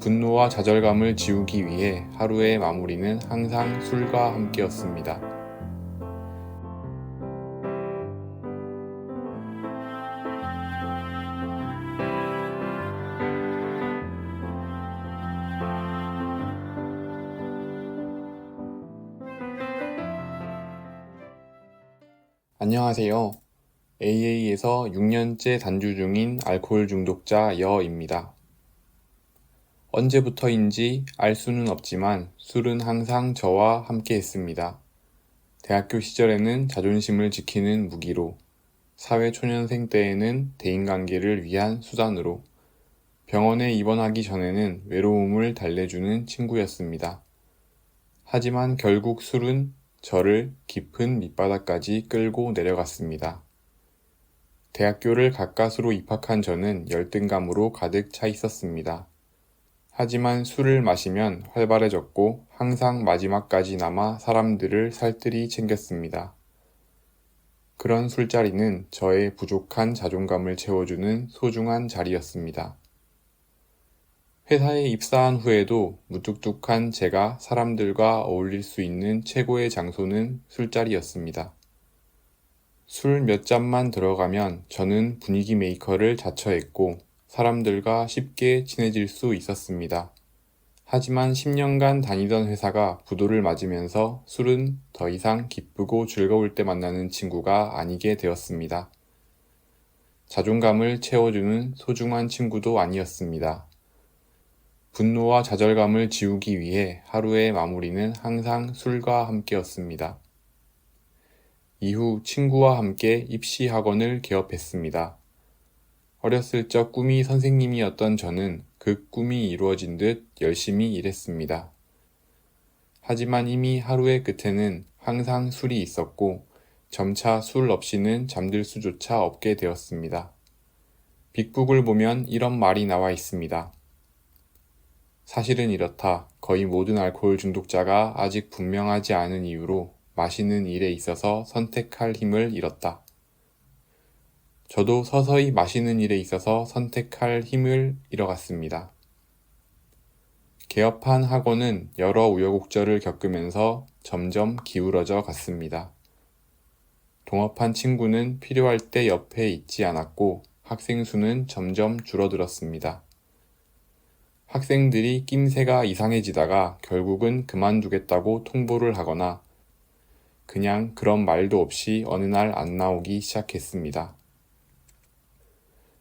분노와 좌절감을 지우기 위해 하루의 마무리는 항상 술과 함께였습니다. 안녕하세요. AA에서 6년째 단주 중인 알코올 중독자 여입니다. 언제부터인지 알 수는 없지만 술은 항상 저와 함께 했습니다. 대학교 시절에는 자존심을 지키는 무기로, 사회초년생 때에는 대인관계를 위한 수단으로, 병원에 입원하기 전에는 외로움을 달래주는 친구였습니다. 하지만 결국 술은 저를 깊은 밑바닥까지 끌고 내려갔습니다. 대학교를 가까스로 입학한 저는 열등감으로 가득 차 있었습니다. 하지만 술을 마시면 활발해졌고 항상 마지막까지 남아 사람들을 살뜰히 챙겼습니다. 그런 술자리는 저의 부족한 자존감을 채워주는 소중한 자리였습니다. 회사에 입사한 후에도 무뚝뚝한 제가 사람들과 어울릴 수 있는 최고의 장소는 술자리였습니다. 술 몇 잔만 들어가면 저는 분위기 메이커를 자처했고 사람들과 쉽게 친해질 수 있었습니다. 하지만 10년간 다니던 회사가 부도를 맞으면서 술은 더 이상 기쁘고 즐거울 때 만나는 친구가 아니게 되었습니다. 자존감을 채워주는 소중한 친구도 아니었습니다. 분노와 좌절감을 지우기 위해 하루의 마무리는 항상 술과 함께였습니다. 이후 친구와 함께 입시 학원을 개업했습니다. 어렸을 적 꿈이 선생님이었던 저는 그 꿈이 이루어진 듯 열심히 일했습니다. 하지만 이미 하루의 끝에는 항상 술이 있었고 점차 술 없이는 잠들 수조차 없게 되었습니다. 빅북을 보면 이런 말이 나와 있습니다. 사실은 이렇다. 거의 모든 알코올 중독자가 아직 분명하지 않은 이유로 마시는 일에 있어서 선택할 힘을 잃었다. 저도 서서히 마시는 일에 있어서 선택할 힘을 잃어갔습니다. 개업한 학원은 여러 우여곡절을 겪으면서 점점 기울어져 갔습니다. 동업한 친구는 필요할 때 옆에 있지 않았고 학생 수는 점점 줄어들었습니다. 학생들이 낌새가 이상해지다가 결국은 그만두겠다고 통보를 하거나 그냥 그런 말도 없이 어느 날 안 나오기 시작했습니다.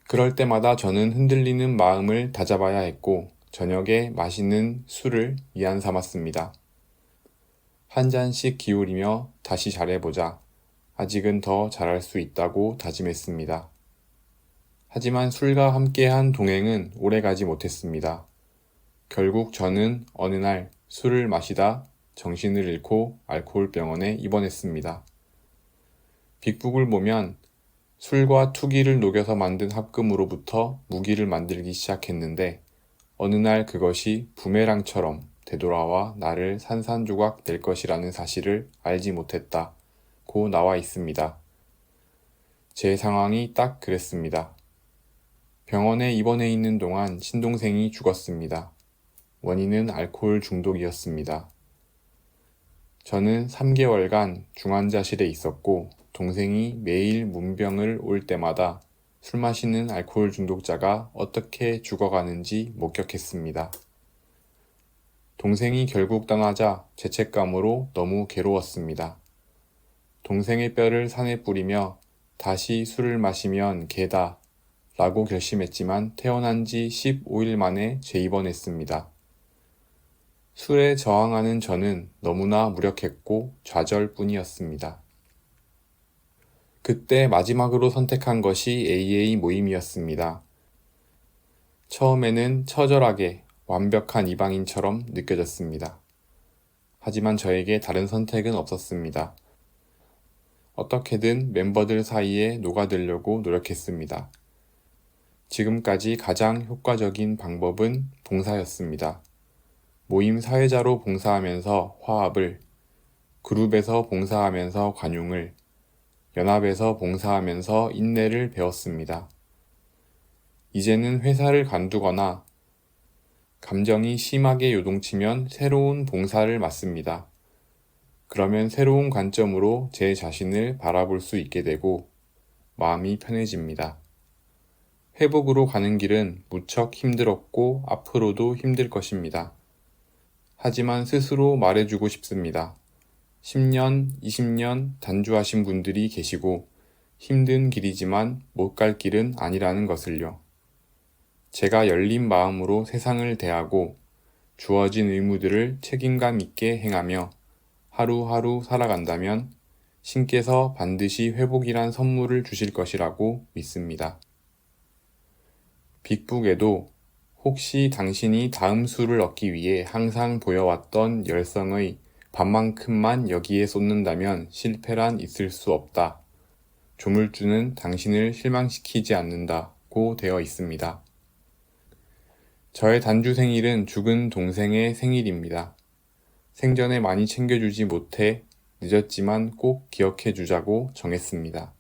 그럴 때마다 저는 흔들리는 마음을 다잡아야 했고 저녁에 마시는 술을 위안 삼았습니다. 한 잔씩 기울이며 다시 잘해보자. 아직은 더 잘할 수 있다고 다짐했습니다. 하지만 술과 함께한 동행은 오래가지 못했습니다. 결국 저는 어느 날 술을 마시다 정신을 잃고 알코올병원에 입원했습니다. 빅북을 보면 술과 투기를 녹여서 만든 합금으로부터 무기를 만들기 시작했는데 어느 날 그것이 부메랑처럼 되돌아와 나를 산산조각 낼 것이라는 사실을 알지 못했다고 나와 있습니다. 제 상황이 딱 그랬습니다. 병원에 입원해 있는 동안 친동생이 죽었습니다. 원인은 알코올 중독이었습니다. 저는 3개월간 중환자실에 있었고 동생이 매일 문병을 올 때마다 술 마시는 알코올 중독자가 어떻게 죽어가는지 목격했습니다. 동생이 결국 떠나자 죄책감으로 너무 괴로웠습니다. 동생의 뼈를 산에 뿌리며 다시 술을 마시면 개다 라고 결심했지만 태어난 지 15일 만에 재입원했습니다. 술에 저항하는 저는 너무나 무력했고 좌절뿐이었습니다. 그때 마지막으로 선택한 것이 AA 모임이었습니다. 처음에는 처절하게 완벽한 이방인처럼 느껴졌습니다. 하지만 저에게 다른 선택은 없었습니다. 어떻게든 멤버들 사이에 녹아들려고 노력했습니다. 지금까지 가장 효과적인 방법은 봉사였습니다. 모임 사회자로 봉사하면서 화합을, 그룹에서 봉사하면서 관용을, 연합에서 봉사하면서 인내를 배웠습니다. 이제는 회사를 관두거나 감정이 심하게 요동치면 새로운 봉사를 맡습니다. 그러면 새로운 관점으로 제 자신을 바라볼 수 있게 되고 마음이 편해집니다. 회복으로 가는 길은 무척 힘들었고 앞으로도 힘들 것입니다. 하지만 스스로 말해주고 싶습니다. 10년, 20년 단주하신 분들이 계시고 힘든 길이지만 못 갈 길은 아니라는 것을요. 제가 열린 마음으로 세상을 대하고 주어진 의무들을 책임감 있게 행하며 하루하루 살아간다면 신께서 반드시 회복이란 선물을 주실 것이라고 믿습니다. 빅북에도 혹시 당신이 다음 수를 얻기 위해 항상 보여왔던 열성의 반만큼만 여기에 쏟는다면 실패란 있을 수 없다. 조물주는 당신을 실망시키지 않는다고 되어 있습니다. 저의 단주 생일은 죽은 동생의 생일입니다. 생전에 많이 챙겨주지 못해 늦었지만 꼭 기억해 주자고 정했습니다.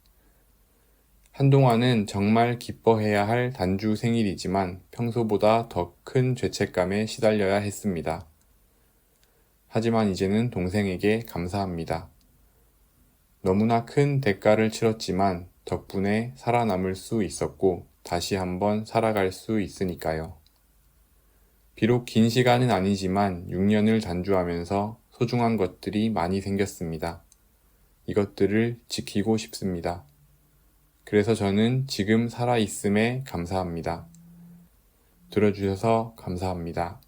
한동안은 정말 기뻐해야 할 단주 생일이지만 평소보다 더 큰 죄책감에 시달려야 했습니다. 하지만 이제는 동생에게 감사합니다. 너무나 큰 대가를 치렀지만 덕분에 살아남을 수 있었고 다시 한번 살아갈 수 있으니까요. 비록 긴 시간은 아니지만 6년을 단주하면서 소중한 것들이 많이 생겼습니다. 이것들을 지키고 싶습니다. 그래서 저는 지금 살아있음에 감사합니다. 들어주셔서 감사합니다.